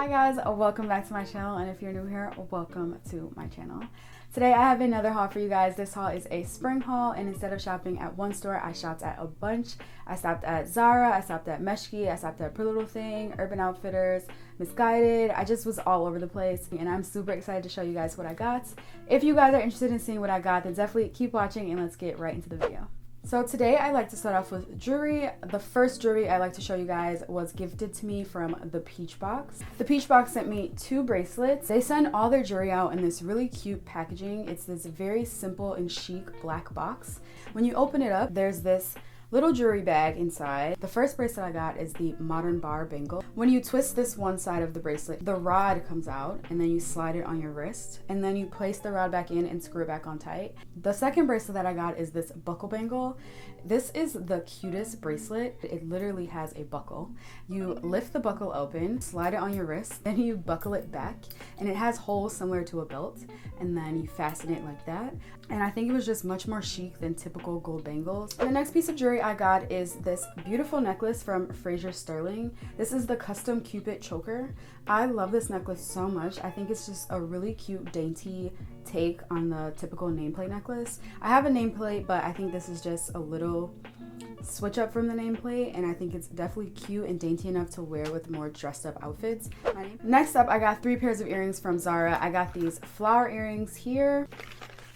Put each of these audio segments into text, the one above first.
Hi guys, welcome back to my channel, and if you're new here, welcome to my channel. Today I have another haul for you guys. This haul is a spring haul, and instead of shopping at one store, I shopped at a bunch. I stopped at Zara, I stopped at Meshki, I stopped at Pretty Little Thing, Urban Outfitters, Misguided. I just was all over the place, and I'm super excited to show you guys what I got. If you guys are interested in seeing what I got, then definitely keep watching and let's get right into the video. So today I like to start off with jewelry. The first jewelry I like to show you guys was gifted to me from the Peach Box. The Peach Box sent me 2 bracelets. They send all their jewelry out in this really cute packaging. It's this very simple and chic black box. When you open it up, there's this little jewelry bag inside. The first bracelet I got is the modern bar bangle. When you twist this one side of the bracelet, the rod comes out and then you slide it on your wrist, and then you place the rod back in and screw it back on tight. The second bracelet that I got is this buckle bangle. This is the cutest bracelet. It literally has a buckle. You lift the buckle open, slide it on your wrist, then you buckle it back, and it has holes similar to a belt, and then you fasten it like that. And I think it was just much more chic than typical gold bangles. And the next piece of jewelry I got is this beautiful necklace from Fraser Sterling. This is the custom Cupid choker. I love this necklace so much. I think it's just a really cute, dainty take on the typical nameplate necklace. I have a nameplate, but I think this is just a little switch up from the nameplate, and I think it's definitely cute and dainty enough to wear with more dressed up outfits. Next up, I got 3 pairs of earrings from Zara. I got these flower earrings here.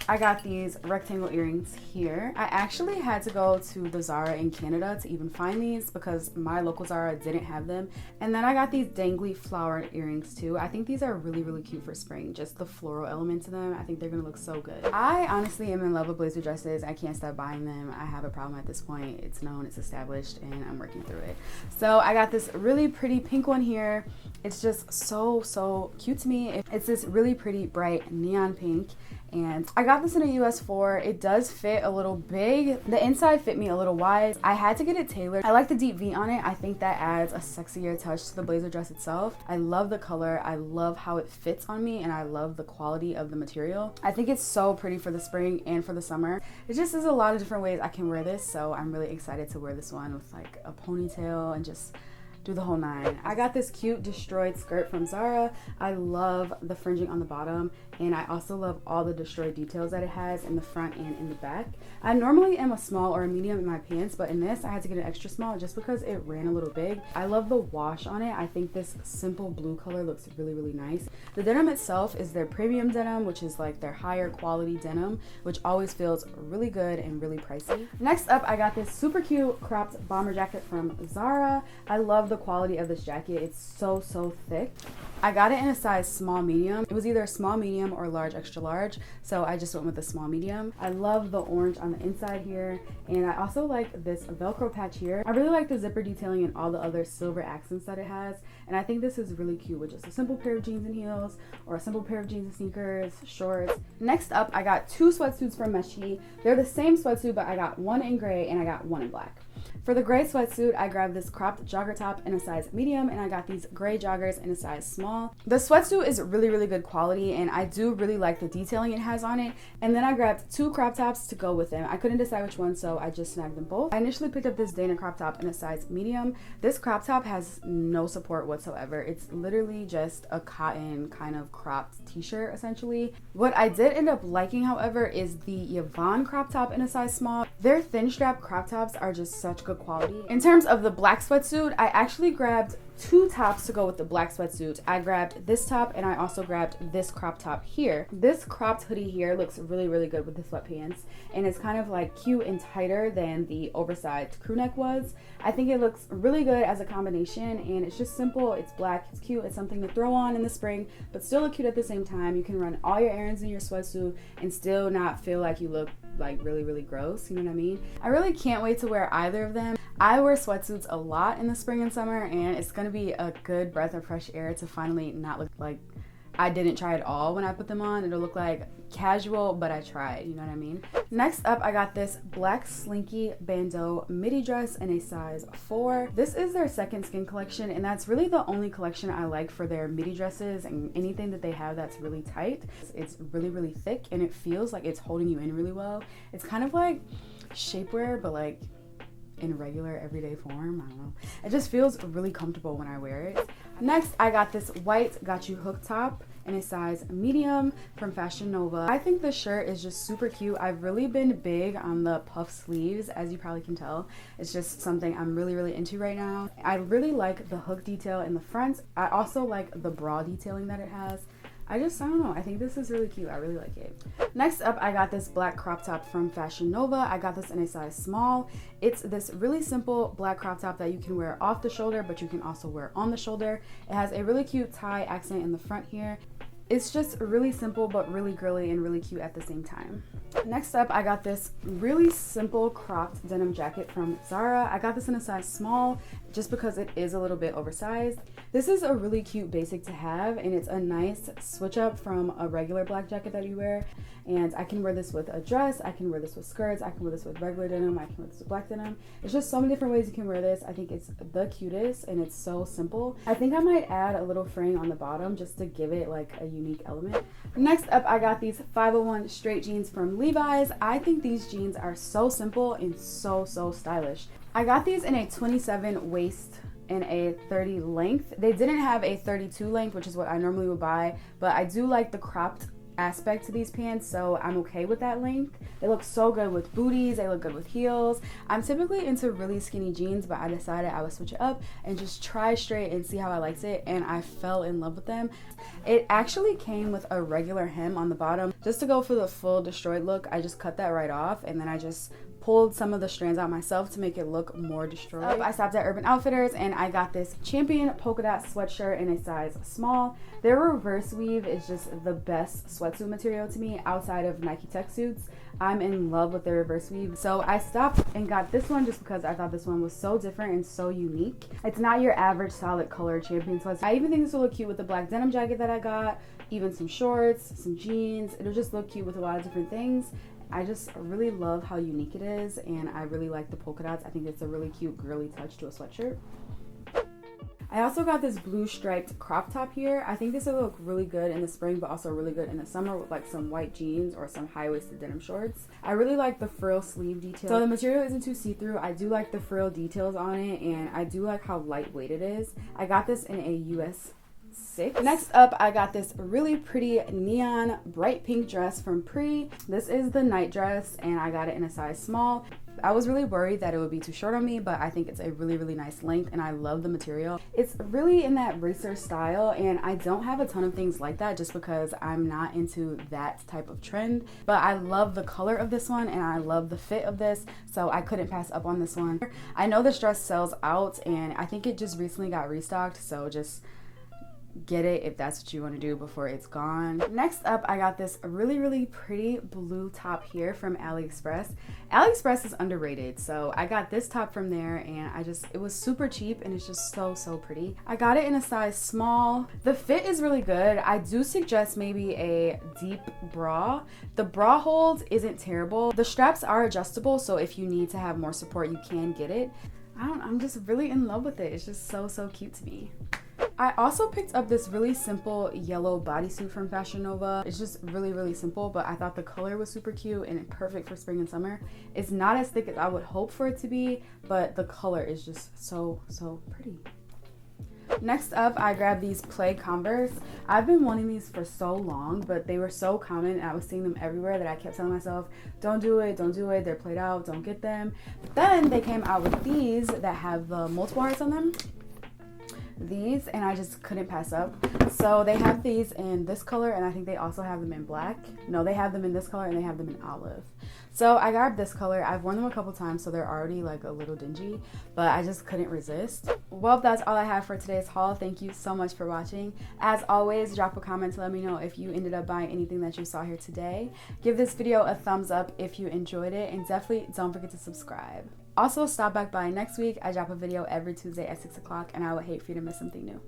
I got these rectangle earrings here. I actually had to go to the Zara in Canada to even find these because my local Zara didn't have them. And then I got these dangly flower earrings too. I think these are really, really cute for spring. Just the floral element to them. I think they're gonna look so good. I honestly am in love with blazer dresses. I can't stop buying them. I have a problem at this point. It's known, it's established, and I'm working through it. So I got this really pretty pink one here. It's just so cute to me. It's this really pretty bright neon pink. And I got this in a US 4. It does fit a little big. The inside fit me a little wide. I had to get it tailored. I like the deep V on it. I think that adds a sexier touch to the blazer dress itself. I love the color. I love how it fits on me, and I love the quality of the material. I think it's so pretty for the spring and for the summer. It just is a lot of different ways I can wear this, so I'm really excited to wear this one with like a ponytail and just do the whole 9. I got this cute destroyed skirt from Zara. I love the fringing on the bottom, and I also love all the destroyed details that it has in the front and in the back. I normally am a small or a medium in my pants, but in this I had to get an extra small just because it ran a little big. I love the wash on it. I think this simple blue color looks really nice. The denim itself is their premium denim, which is like their higher quality denim, which always feels really good and really pricey. Next up, I got this super cute cropped bomber jacket from Zara. I love the quality of this jacket. It's so thick. I got it in a size small medium. It was either a small medium or large extra large, so I just went with the small medium. I love the orange on the inside here, and I also like this velcro patch here. I really like the zipper detailing and all the other silver accents that it has, and I think this is really cute with just a simple pair of jeans and heels, or a simple pair of jeans and sneakers, shorts. Next up, I got 2 sweatsuits from Meshki. They're the same sweatsuit, but I got one in gray and I got one in black. For the gray sweatsuit, I grabbed this cropped jogger top in a size medium, and I got these gray joggers in a size small. The sweatsuit is really good quality, and I do really like the detailing it has on it. And then I grabbed 2 crop tops to go with them. I couldn't decide which one, so I just snagged them both. I initially picked up this Dana crop top in a size medium. This crop top has no support whatsoever. It's literally just a cotton kind of cropped t-shirt essentially. What I did end up liking, however, is the Yvonne crop top in a size small. Their thin strap crop tops are just such good quality. In terms of the black sweatsuit, I actually grabbed 2 tops to go with the black sweatsuit. I grabbed this top, and I also grabbed this crop top here. This cropped hoodie here looks really good with the sweatpants, and it's kind of like cute and tighter than the oversized crew neck was. I think it looks really good as a combination, and it's just simple. It's black, it's cute, it's something to throw on in the spring, but still look cute at the same time. You can run all your errands in your sweatsuit and still not feel like you look like really gross, you know what I mean? I really can't wait to wear either of them. I wear sweatsuits a lot in the spring and summer, and it's gonna be a good breath of fresh air to finally not look like I didn't try it all when I put them on. It'll look like casual, but I tried, you know what I mean? Next up, I got this black slinky bandeau midi dress in a size 4. This is their second skin collection, and that's really the only collection I like for their midi dresses and anything that they have that's really tight. It's really thick, and it feels like it's holding you in really well. It's kind of like shapewear, but like in regular everyday form. I don't know. It just feels really comfortable when I wear it. Next, I got this white Got You Hook top in a size medium from Fashion Nova. I think this shirt is just super cute. I've really been big on the puff sleeves, as you probably can tell. It's just something I'm really into right now. I really like the hook detail in the front. I also like the bra detailing that it has. I don't know, I think this is really cute. I really like it. Next up, I got this black crop top from Fashion Nova. I got this in a size small. It's this really simple black crop top that you can wear off the shoulder, but you can also wear on the shoulder. It has a really cute tie accent in the front here. It's just really simple but really girly and really cute at the same time. Next up, I got this really simple cropped denim jacket from Zara. I got this in a size small just because it is a little bit oversized. This is a really cute basic to have, and it's a nice switch up from a regular black jacket that you wear. And I can wear this with a dress, I can wear this with skirts, I can wear this with regular denim, I can wear this with black denim. It's just so many different ways you can wear this. I think it's the cutest and it's so simple. I think I might add a little fraying on the bottom just to give it like a unique element. Next up, I got these 501 straight jeans from Levi's. I think these jeans are so simple and so stylish. I got these in a 27 waist and a 30 length. They didn't have a 32 length, which is what I normally would buy, but I do like the cropped aspect to these pants, so I'm okay with that length. They look so good with booties, they look good with heels. I'm typically into really skinny jeans, but I decided I would switch it up and just try straight and see how I liked it, and I fell in love with them. It actually came with a regular hem on the bottom. Just to go for the full destroyed look, I just cut that right off, and then I just pulled some of the strands out myself to make it look more destroyed. I stopped at Urban Outfitters and I got this Champion polka dot sweatshirt in a size small. Their reverse weave is just the best sweatsuit material to me outside of Nike Tech suits. I'm in love with their reverse weave. So I stopped and got this one just because I thought this one was so different and so unique. It's not your average solid color Champion sweatsuit. I even think this will look cute with the black denim jacket that I got, even some shorts, some jeans. It'll just look cute with a lot of different things. I just really love how unique it is, and I really like the polka dots. I think it's a really cute girly touch to a sweatshirt. I also got this blue striped crop top here. I think this will look really good in the spring, but also really good in the summer with like some white jeans or some high-waisted denim shorts. I really like the frill sleeve detail. So the material isn't too see-through. I do like the frill details on it, and I do like how lightweight it is. I got this in a US 6. Next up, I got this really pretty neon bright pink dress from Pre. This is the night dress, and I got it in a size small. I was really worried that it would be too short on me, but I think it's a really nice length, and I love the material. It's really in that racer style, and I don't have a ton of things like that just because I'm not into that type of trend, but I love the color of this one and I love the fit of this, so I couldn't pass up on this one. I know this dress sells out, and I think it just recently got restocked, so just get it if that's what you want to do before it's gone. Next up, I got this really pretty blue top here from AliExpress. AliExpress is underrated, so I got this top from there, and it was super cheap, and it's just so pretty. I got it in a size small. The fit is really good. I do suggest maybe a deep bra. The bra hold isn't terrible. The straps are adjustable, so if you need to have more support, you can get it. I'm just really in love with it. It's just so cute to me. I also picked up this really simple yellow bodysuit from Fashion Nova. It's just really simple, but I thought the color was super cute and perfect for spring and summer. It's not as thick as I would hope for it to be, but the color is just so pretty. Next up, I grabbed these plaid Converse. I've been wanting these for so long, but they were so common and I was seeing them everywhere that I kept telling myself, don't do it, they're played out, don't get them. But then they came out with these that have the multiple hearts on them. These, and I just couldn't pass up. So they have these in this color, and I think they also have them in black. No, they have them in this color and they have them in olive. So I grabbed this color. I've worn them a couple times, so they're already like a little dingy, but I just couldn't resist. Well, that's all I have for today's haul. Thank you so much for watching. As always, drop a comment to let me know if you ended up buying anything that you saw here today. Give this video a thumbs up if you enjoyed it, and definitely don't forget to subscribe. Also, stop back by next week. I drop a video every Tuesday at 6 o'clock, and I would hate for you to miss something new.